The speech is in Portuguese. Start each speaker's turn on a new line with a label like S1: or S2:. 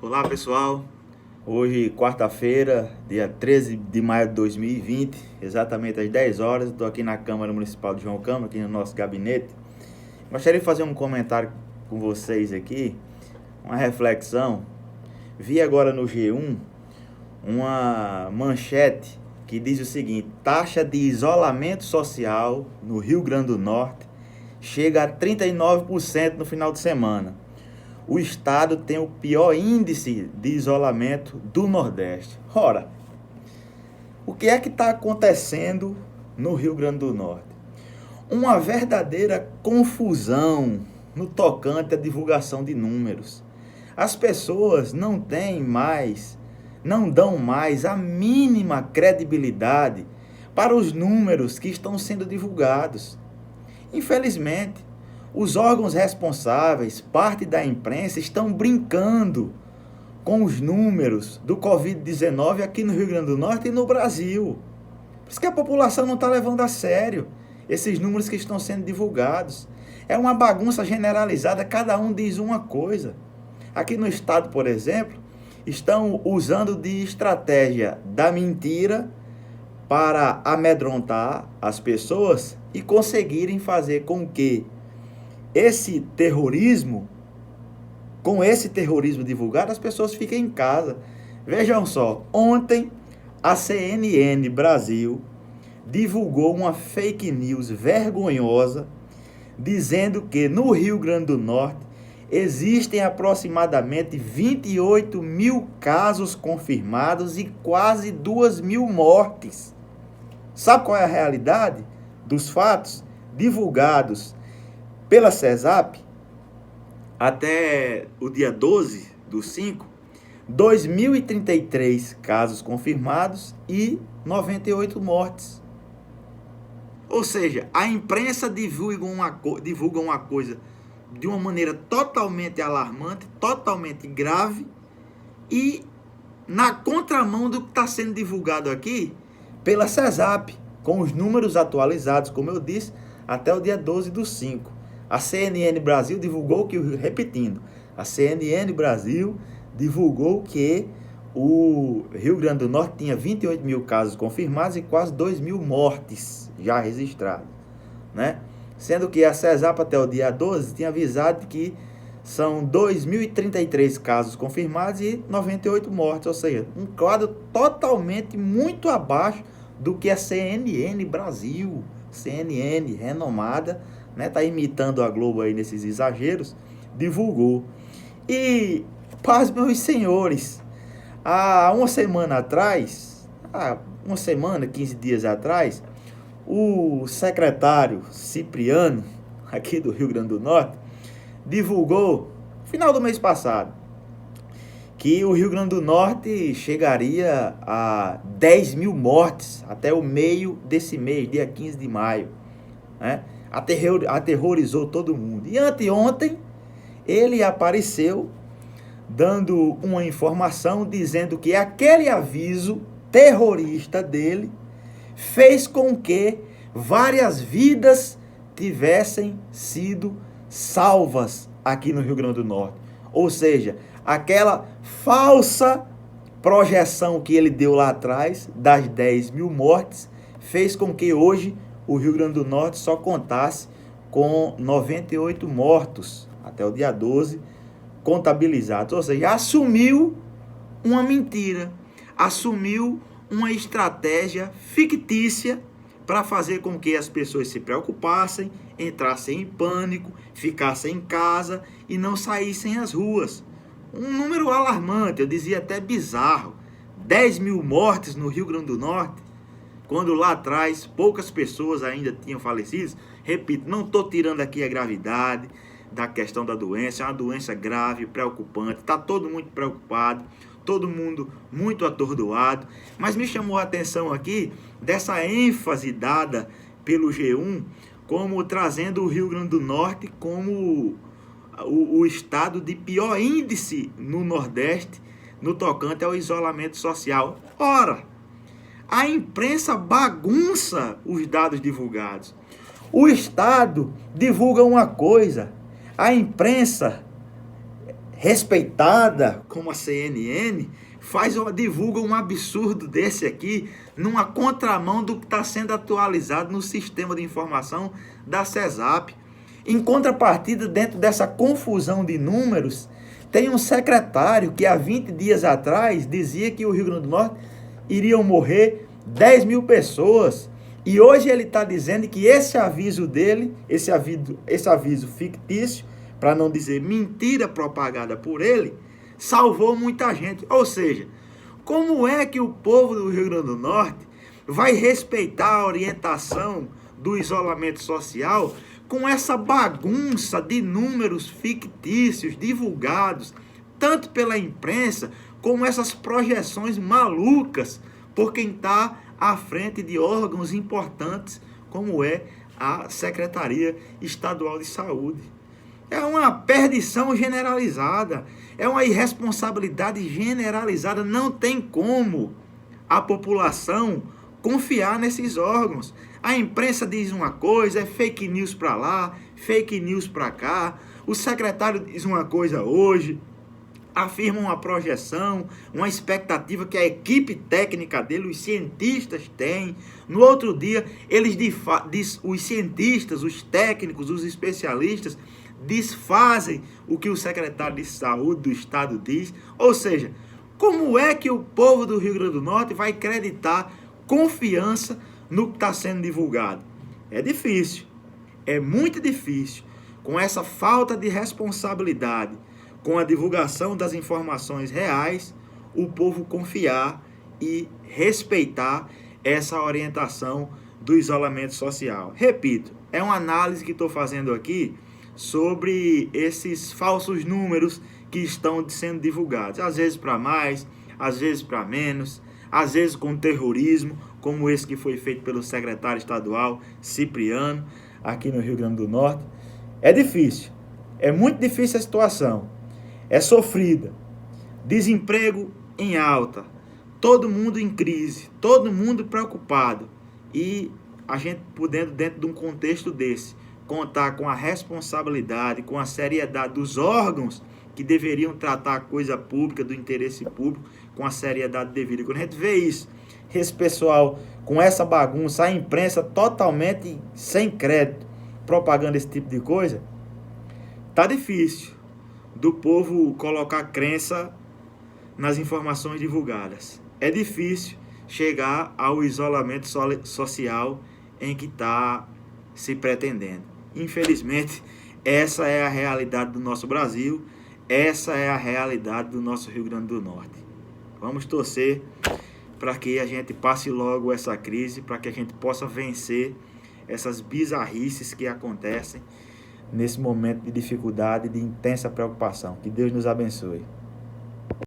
S1: Olá pessoal, hoje quarta-feira, dia 13 de maio de 2020, exatamente às 10 horas, estou aqui na Câmara Municipal de João Câmara, aqui no nosso gabinete. Gostaria de fazer um comentário com vocês aqui, uma reflexão. Vi agora no G1 uma manchete que diz o seguinte: taxa de isolamento social no Rio Grande do Norte chega a 39% no final de semana. O estado tem o pior índice de isolamento do Nordeste. Ora, o que é que está acontecendo no Rio Grande do Norte? Uma verdadeira confusão no tocante à divulgação de números. As pessoas não dão mais a mínima credibilidade para os números que estão sendo divulgados. Infelizmente, os órgãos responsáveis, parte da imprensa, estão brincando com os números do Covid-19 aqui no Rio Grande do Norte e no Brasil. Por isso que a população não está levando a sério esses números que estão sendo divulgados. É uma bagunça generalizada, cada um diz uma coisa. Aqui no estado, por exemplo, estão usando de estratégia da mentira para amedrontar as pessoas e conseguirem fazer com que com esse terrorismo divulgado, as pessoas fiquem em casa. Vejam só, ontem a CNN Brasil divulgou uma fake news vergonhosa, dizendo que no Rio Grande do Norte existem aproximadamente 28 mil casos confirmados e quase 2 mil mortes. Sabe qual é a realidade dos fatos divulgados pela CESAP? Até o dia 12/5, 2.033 casos confirmados e 98 mortes. Ou seja, a imprensa divulga uma coisa de uma maneira totalmente alarmante, totalmente grave, e na contramão do que está sendo divulgado aqui pela CESAP, com os números atualizados, como eu disse, até o dia 12/5. A CNN Brasil divulgou que, repetindo, a CNN Brasil divulgou que o Rio Grande do Norte tinha 28 mil casos confirmados e quase 2 mil mortes já registradas, né? Sendo que a CESAP até o dia 12 tinha avisado que são 2.033 casos confirmados e 98 mortes, ou seja, um quadro totalmente muito abaixo do que a CNN Brasil, CNN renomada, né, tá imitando a Globo aí nesses exageros, divulgou. E, paz, meus senhores, há uma semana atrás, 15 dias atrás, o secretário Cipriano, aqui do Rio Grande do Norte, divulgou, final do mês passado, que o Rio Grande do Norte chegaria a 10 mil mortes até o meio desse mês, dia 15 de maio, né? Aterrorizou todo mundo. E anteontem, ele apareceu dando uma informação dizendo que aquele aviso terrorista dele fez com que várias vidas tivessem sido salvas aqui no Rio Grande do Norte. Ou seja, aquela falsa projeção que ele deu lá atrás, das 10 mil mortes, fez com que hoje o Rio Grande do Norte só contasse com 98 mortos, até o dia 12, contabilizados. Ou seja, assumiu uma mentira, assumiu uma estratégia fictícia para fazer com que as pessoas se preocupassem, entrassem em pânico, ficassem em casa e não saíssem às ruas. Um número alarmante, eu dizia até bizarro. 10 mil mortes no Rio Grande do Norte, quando lá atrás poucas pessoas ainda tinham falecido. Repito, não estou tirando aqui a gravidade da questão da doença, é uma doença grave, preocupante, está todo mundo preocupado, todo mundo muito atordoado, mas me chamou a atenção aqui dessa ênfase dada pelo G1, como trazendo o Rio Grande do Norte como o estado de pior índice no Nordeste no tocante ao isolamento social. Ora, a imprensa bagunça os dados divulgados. O Estado divulga uma coisa, a imprensa respeitada como a CNN divulga um absurdo desse aqui, numa contramão do que está sendo atualizado no sistema de informação da CESAP. Em contrapartida, dentro dessa confusão de números, tem um secretário que há 20 dias atrás dizia que o Rio Grande do Norte iriam morrer 10 mil pessoas. E hoje ele está dizendo que esse aviso dele, esse aviso fictício, para não dizer mentira propagada por ele, salvou muita gente. Ou seja, como é que o povo do Rio Grande do Norte vai respeitar a orientação do isolamento social com essa bagunça de números fictícios divulgados, tanto pela imprensa, como essas projeções malucas por quem está à frente de órgãos importantes, como é a Secretaria Estadual de Saúde? É uma perdição generalizada, é uma irresponsabilidade generalizada. Não tem como a população confiar nesses órgãos. A imprensa diz uma coisa, é fake news para lá, fake news para cá. O secretário diz uma coisa hoje, afirma uma projeção, uma expectativa que a equipe técnica dele, os cientistas têm. No outro dia, os cientistas, os técnicos, os especialistas desfazem o que o secretário de saúde do estado diz. Ou seja, como é que o povo do Rio Grande do Norte vai acreditar confiança no que está sendo divulgado? É difícil, é muito difícil, com essa falta de responsabilidade, com a divulgação das informações reais, o povo confiar e respeitar essa orientação do isolamento social. Repito, é uma análise que estou fazendo aqui sobre esses falsos números que estão sendo divulgados, às vezes para mais, às vezes para menos, às vezes com terrorismo, como esse que foi feito pelo secretário estadual Cipriano, aqui no Rio Grande do Norte. É difícil, é muito difícil a situação, é sofrida, desemprego em alta, todo mundo em crise, todo mundo preocupado, e a gente podendo, dentro de um contexto desse, contar com a responsabilidade, com a seriedade dos órgãos que deveriam tratar a coisa pública, do interesse público, com a seriedade devida. Quando a gente vê isso, esse pessoal com essa bagunça, a imprensa totalmente sem crédito, propagando esse tipo de coisa, tá difícil do povo colocar crença nas informações divulgadas. É difícil chegar ao isolamento social em que está se pretendendo. Infelizmente, essa é a realidade do nosso Brasil, essa é a realidade do nosso Rio Grande do Norte. Vamos torcer para que a gente passe logo essa crise, para que a gente possa vencer essas bizarrices que acontecem nesse momento de dificuldade e de intensa preocupação. Que Deus nos abençoe.